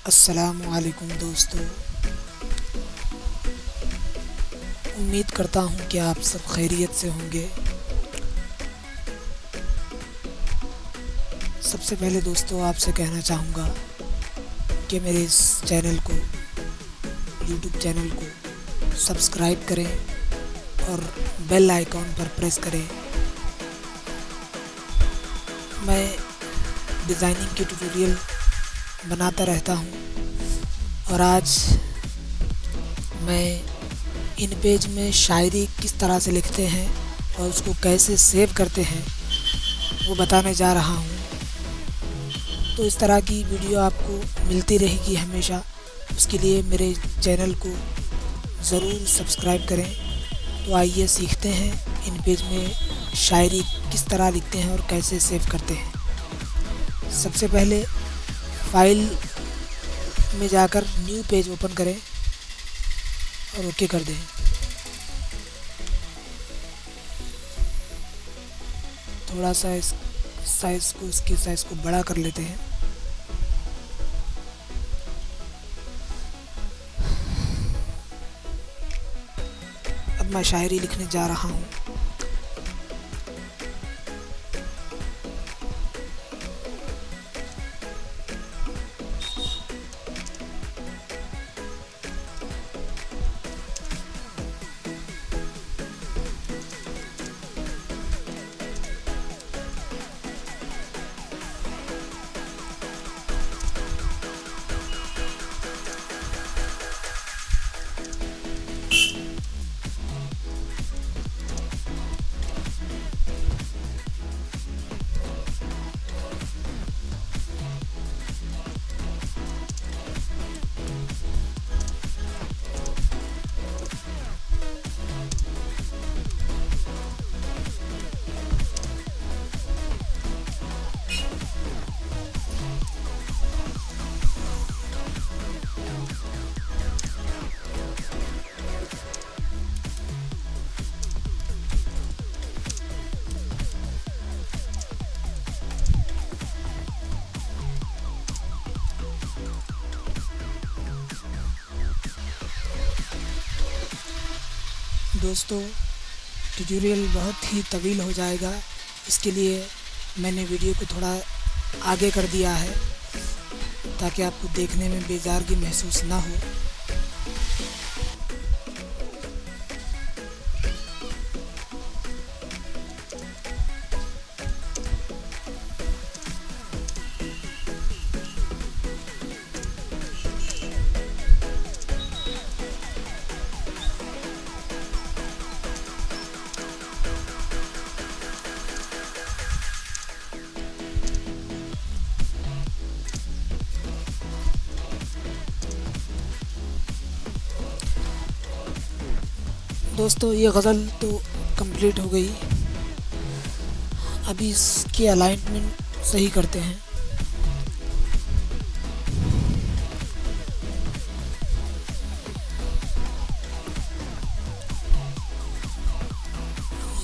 अस्सलामुअलैकुम दोस्तों। उम्मीद करता हूँ कि आप सब खैरियत से होंगे। सबसे पहले दोस्तों आपसे कहना चाहूँगा कि मेरे इस चैनल को, यूट्यूब चैनल को सब्सक्राइब करें और बेल आइकॉन पर प्रेस करें। मैं डिज़ाइनिंग के ट्यूटोरियल बनाता रहता हूँ और आज मैं इन पेज में शायरी किस तरह से लिखते हैं और उसको कैसे सेव करते हैं वो बताने जा रहा हूँ। तो इस तरह की वीडियो आपको मिलती रहेगी हमेशा। उसके लिए मेरे चैनल को ज़रूर सब्सक्राइब करें। तो आइए सीखते हैं इन पेज में शायरी किस तरह लिखते हैं और कैसे सेव करते हैं। सबसे पहले फाइल में जाकर न्यू पेज ओपन करें और ओके कर दें। थोड़ा सा इस इसके साइज़ को बड़ा कर लेते हैं। अब मैं शायरी लिखने जा रहा हूँ। दोस्तों ट्यूटोरियल बहुत ही तवील हो जाएगा, इसके लिए मैंने वीडियो को थोड़ा आगे कर दिया है ताकि आपको देखने में बेजारगी महसूस ना हो। दोस्तों ये गज़ल तो कंप्लीट हो गई। अभी इसकी अलाइनमेंट सही करते हैं।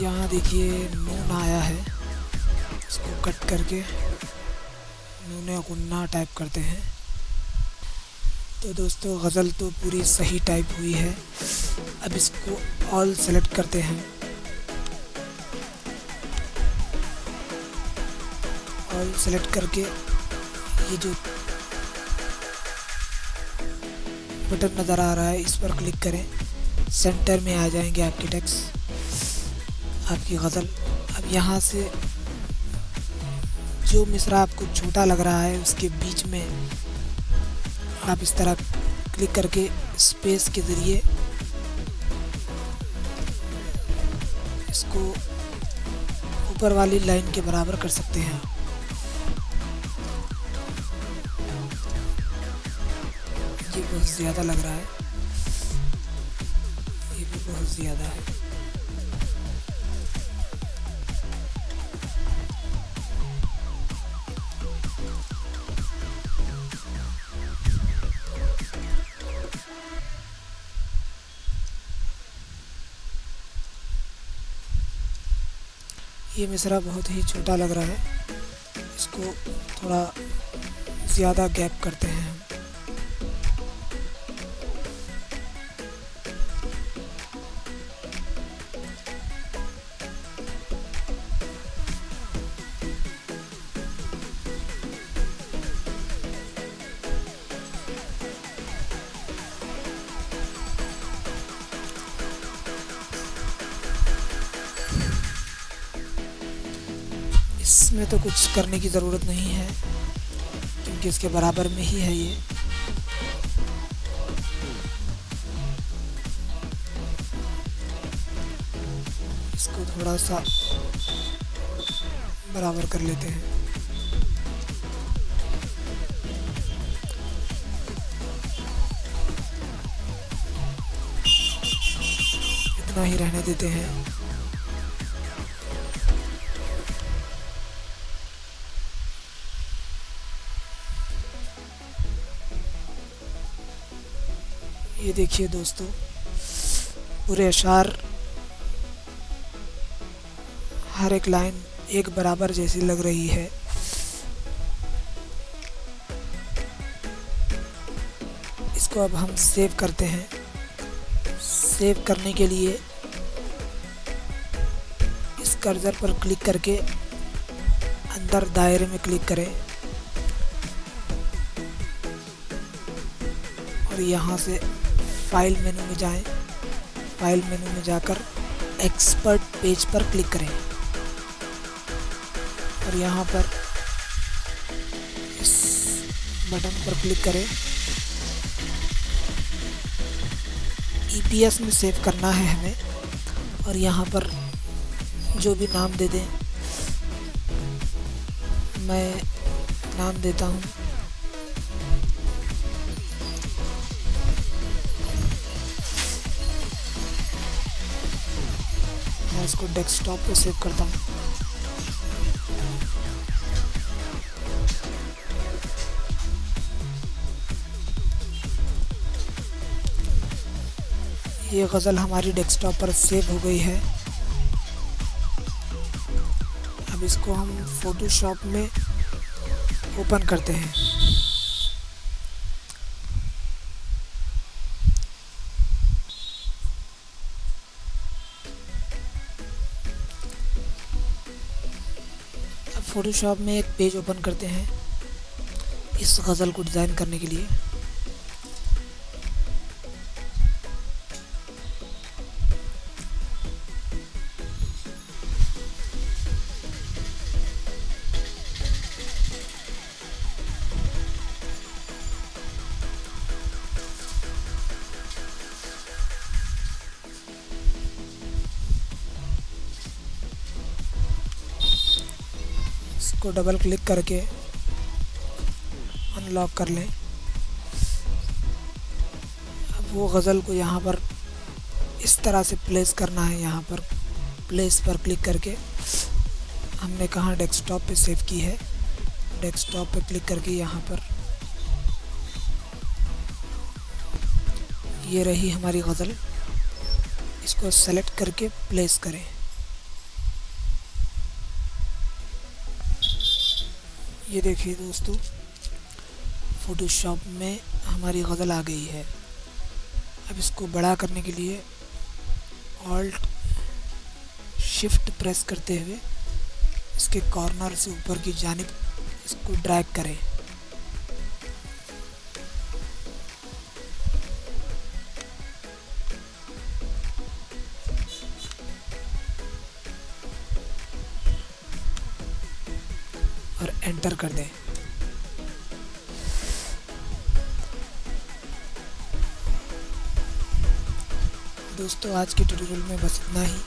यहाँ देखिए नून आया है, इसको कट करके नूने गुन्ना टाइप करते हैं। तो दोस्तों गज़ल तो पूरी सही टाइप हुई है। अब इसको ऑल सेलेक्ट करते हैं। ऑल सेलेक्ट करके ये जो बटन नज़र आ रहा है इस पर क्लिक करें। सेंटर में आ जाएंगे आपके टेक्स्ट, आपकी गज़ल। अब यहाँ से जो मिसरा आपको छोटा लग रहा है उसके बीच में आप इस तरह क्लिक करके स्पेस के ज़रिए इसको ऊपर वाली लाइन के बराबर कर सकते हैं। ये बहुत ज़्यादा लग रहा है, ये भी बहुत ज़्यादा है। ये मिसरा बहुत ही छोटा लग रहा है, इसको थोड़ा ज़्यादा गैप करते हैं हम। इसमें तो कुछ करने की ज़रूरत नहीं है क्योंकि इसके बराबर में ही है ये। इसको थोड़ा सा बराबर कर लेते हैं। इतना ही रहने देते हैं। ये देखिए दोस्तों, पूरे अशार हर एक लाइन एक बराबर जैसी लग रही है। इसको अब हम सेव करते हैं। सेव करने के लिए इस कर्सर पर क्लिक करके अंदर दायरे में क्लिक करें और यहाँ से फाइल मेनू में जाएं। फाइल मेनू में जाकर एक्सपर्ट पेज पर क्लिक करें और यहाँ पर इस बटन पर क्लिक करें। EPS में सेव करना है हमें और यहाँ पर जो भी नाम दे दें। मैं नाम देता हूँ मैं इसको डेस्कटॉप पे सेव करता हूँ। ये गज़ल हमारी डेस्कटॉप पर सेव हो गई है। अब इसको हम फोटोशॉप में ओपन करते हैं। अब फोटोशॉप में एक पेज ओपन करते हैं इस गज़ल को डिज़ाइन करने के लिए। इसको डबल क्लिक करके अनलॉक कर लें। अब वो गज़ल को यहाँ पर इस तरह से प्लेस करना है। यहाँ पर प्लेस पर क्लिक करके हमने कहाँ डेस्कटॉप पे सेव की है, डेस्कटॉप पे क्लिक करके यहाँ पर ये रही हमारी गज़ल। इसको सेलेक्ट करके प्लेस करें। ये देखिए दोस्तों, फोटोशॉप में हमारी गज़ल आ गई है। अब इसको बड़ा करने के लिए ऑल्ट शिफ्ट प्रेस करते हुए इसके कॉर्नर से ऊपर की जानिब इसको ड्रैग करें। और एंटर कर दें। दोस्तों, आज के ट्यूटोरियल में बस इतना ही।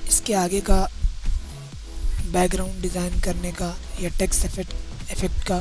इसके आगे का बैकग्राउंड डिज़ाइन करने का या टेक्स्ट इफेक्ट का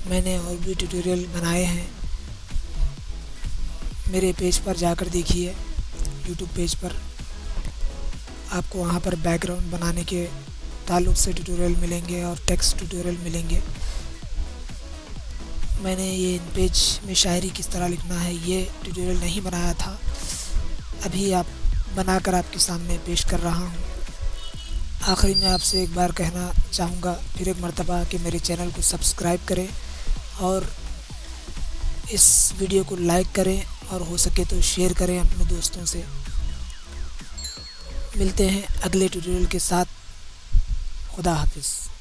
मैंने और भी ट्यूटोरियल बनाए हैं। मेरे पेज पर जाकर देखिए, यूट्यूब पेज पर आपको वहाँ पर बैकग्राउंड बनाने के ताल्लुक़ से ट्यूटोरियल मिलेंगे और टेक्स्ट ट्यूटोरियल मिलेंगे। मैंने ये इन पेज में शायरी किस तरह लिखना है ये ट्यूटोरियल नहीं बनाया था, अभी आप बनाकर आपके सामने पेश कर रहा हूँ। आखिरी में आपसे एक बार कहना चाहूँगा फिर एक मर्तबा कि मेरे चैनल को सब्सक्राइब करें और इस वीडियो को लाइक करें और हो सके तो शेयर करें अपने दोस्तों से। मिलते हैं अगले ट्यूटोरियल के साथ। खुदा हाफिज़।